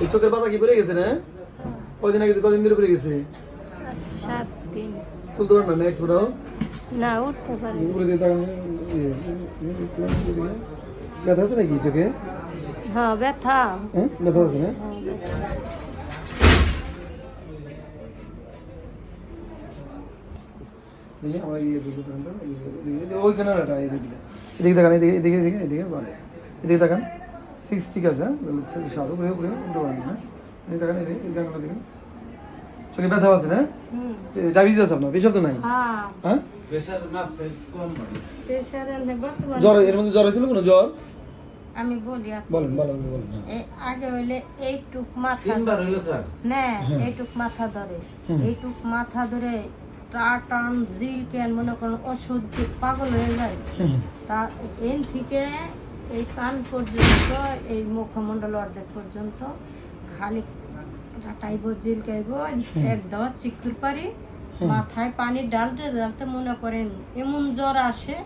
এই চোখের পাতা কি পড়ে গেছে না? কদিন ধরে পড়ে গেছে? 7 দিন। তুলতে পারেন না একটু দাও। না উঠতে পারি। উপরে দিয়ে তাকান। ব্যথা আছে নাকি চোখে? হ্যাঁ ব্যথা। হ্যাঁ ব্যথা আছে না? দেখি আমার ওইখানে এদিকে তাকান, এদিকে পারে এদিকে তাকান। 6 ঠিক আছে। সার উপরে উপরে উঠে পারেন না। এদিকে তাকান, এদিকে দেখেন। চোখে ব্যথা আছে না? ডায়াবেটিস আছে আপনার? প্রেশার তো নাই? হ্যাঁ প্রেসার মাপছে কম মানে প্রেসার বর্তমানে জ্বর, এর মধ্যে জ্বর হয়েছিল কোনো জ্বর? আমি বলি বলেন। আগে হইলে এইটুক মাথা 3 বার হলো স্যার। না এইটুক মাথা ধরে এইটুক মাথা ধরে টান জিল কেন মনে করেন ওষুধ দিয়ে পাগল হয়ে যায়। তা এন থেকে এই কান পর্যন্ত এই মুখমণ্ডল অর্ধেক পর্যন্ত খালি টাটাইব জিল খাইব এক দেওয়া চিকুর পারি মাথায় পানি ডালতে মনে করেন এমন জ্বর আসে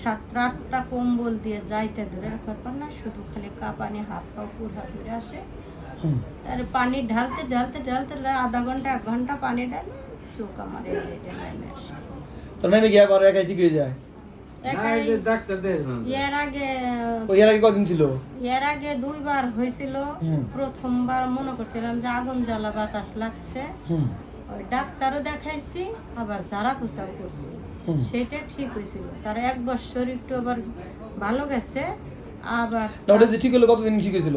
7-8টা কম্বল দিয়ে যাইতে ধরে রাখার না শুধু খালি কাঁপানি হাত পা পুরা ধরে আসে। তার পানি ঢালতে আধা ঘন্টা 1 ঘন্টা পানি ডালে চোখ আমার নেমে আসে। তো নেমে গিয়ে আবার একাই ঠিক হয়ে যায়? না এই যে ডাক্তার দেখুন। এর আগে কদিন ছিল? এর আগে 2 বার হয়েছিল। প্রথমবার মনে করছিলাম যে আগুন জ্বালা বাতাস লাগছে, ওই ডাক্তারও দেখাইছি আবার যারা পোশাক করছি সেটা ঠিক হয়েছিল। তার 1 বছর একটু আবার ভালো গেছে। আবার ওটা যে ঠিক হলো কতদিন ঠিক হয়েছিল?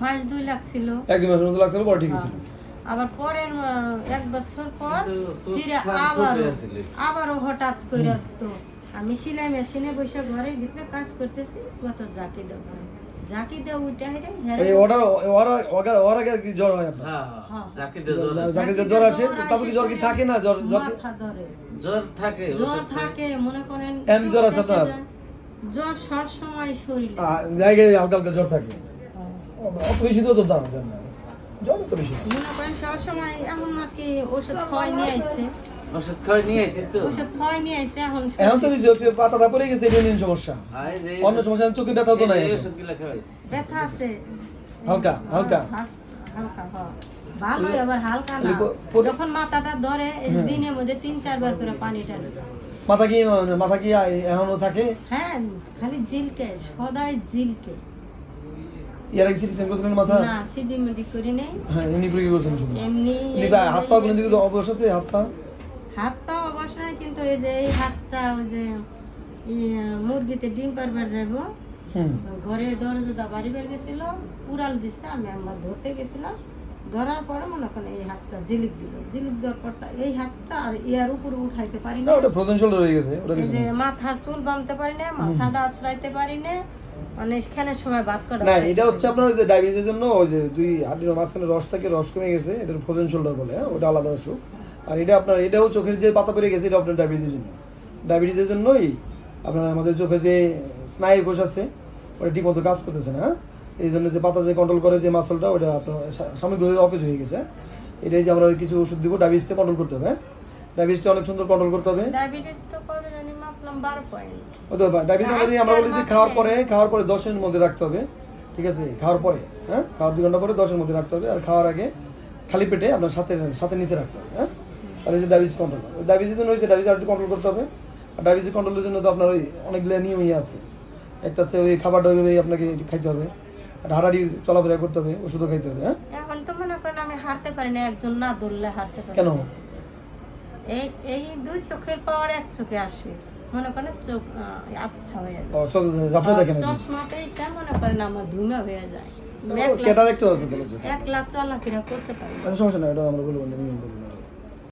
মাস 2 লাগছিল। 1-2 মাসের মতো লাগছিল, পরে ঠিক হয়েছিল। আবার পরের 1 বছর পর ফিরে ছিল। আবারও হঠাৎ করে তো আমি সেলাই মেশিনে বসে ঘরের ভিতরে কাজ করতেছি, গত জাকি দেব উঠে হেরে এই ওরা কি জ্বর হয় আপনার? হ্যাঁ যাকে দে জ্বর আছে। যাকে জ্বর আসে তারপর কি জ্বর কি থাকে না? মাথা ধরে জ্বর থাকে মনে করেন এমনি জ্বর আছে আপনার? জ্বর সব সময় শরীরে জায়গায় হালকা জ্বর থাকে। অত বেশি তো দাম দেন না, জ্বর তো বেশি মনে করেন সব সময় এখন আর কি ওষুধ খাওয়াই নিয়ে আসছে। ওষুধ খাই নিয়ে এসে তো ওষুধ খাওয়াই নিয়ে আসছে এখন তো পাতাটা পড়ে গেছে, এটা নিয়ে সমস্যা। অন্য সমস্যা চোখে ব্যথা তো নাই, ওষুধ গুলো খাওয়াইছি। ব্যথা আছে হালকা হালকা ভালো আবার হালকা না। যখন মাথাটা ধরে দিনের মধ্যে 3-4 বার করে পানি ঢালে। মাথা কি এখনো থাকে? হ্যাঁ খালি জিলকে সদাই জিলকে। ইয়ার কি সিস্টেম করছেন মাথা? না সিডিমেডি করি নাই। হ্যাঁ এমনি করে করছেন শুধু? এমনি হাত পা গুলো দিকে অবশ্য আছে, হাত পা অবশ্য নাই, কিন্তু এই যে এই হাতটা ওই যে মুরগিতে ডিম পারবার যাইবো ঘরের দরজাটা বাড়ি বের গেছিল, উড়াল দিচ্ছে, আমি আমার ধরতে গেছিলাম। ধরার পরে মনে করেন এই হাতটা জিলিক দেওয়ার পর এই হাতটা আর ইয়ার উপরে উঠাইতে পারি না। ওটা ফ্রোজেন শোল্ডার হয়ে গেছে। ওটা এই যে মাথার চুল বাঁধতে পারি না, মাথাটা আছড়াইতে পারি না, মানে খানের সময় ভাত কাটা না। এটা হচ্ছে আপনার ওই যে ডায়াবেটিসের জন্য ওই যে 2 হাড়ির মাঝখানে রস থাকে, রস কমে গেছে, এটা ফ্রোজেন শোল্ডার বলে। ওটা আলাদা অসুখ। আর এটা আপনার এটাও চোখের যে পাতা পড়ে গেছে, এটা আপনার ডায়াবেটিসের জন্যই আপনার আমাদের চোখে যে স্নায়ু কোষ আছে ওটা ঠিক মতো কাজ করতেছে না। এই জন্য যে পাতা যে কন্ট্রোল করে যে মাসলটা, ওটা আপনার সাময়িকভাবে অকেজ হয়ে গেছে। এটাই যে আমরা কিছু ওষুধ দিব, ডায়াবেটিসটা কন্ট্রোল করতে হবে। ডায়াবেটিসটা অনেক সুন্দর কন্ট্রোল করতে হবে। ডায়াবেটিস তো কবে জানি মাপলাম 12 পয়েন্ট। ও তো ডায়াবেটিস আমরা বলি যে খাওয়ার পরে 10-এর মধ্যে রাখতে হবে, ঠিক আছে? খাওয়ার পরে, হ্যাঁ, খাওয়ার 2 ঘন্টা পরে 10-এর মধ্যে রাখতে হবে। আর খাওয়ার আগে খালি পেটে আপনার সাথে নিচে রাখতে হবে, হ্যাঁ। তাহলে যে ডায়াবেটিস কন্ট্রোল, ডায়াবেটিসের জন্য হচ্ছে ডায়াবেটিস আর কন্ট্রোল করতে হবে। আর ডায়াবেটিস কন্ট্রোলের জন্য তো আপনার ওই অনেকগুলো নিয়মই আছে। একটা হচ্ছে ওই খাবারটা ওইভাবে আপনাকে খাইতে হবে, আর হাঁটাহাঁটি চলাফেরা করতে হবে, ওষুধও খাইতে হবে, হ্যাঁ। এখন তো মনে করেন আমি হাঁটতে পারি না, একজন না ধরলে হাঁটতে পারি। কেন? এই 2 চোখের পাওয়ার 1 চোখে আসে, মনে করেন চোখ আবছা হয়ে যায়। চশমা পেয়েছে মনে করেন আমার ধুমা হয়ে যায়, ক্যাটারাক্ট আছে তাহলে একলা চলাফেরা করতে পারি। সমস্যা না, এটা আমরা বলবো না, নিয়ম বলবো না।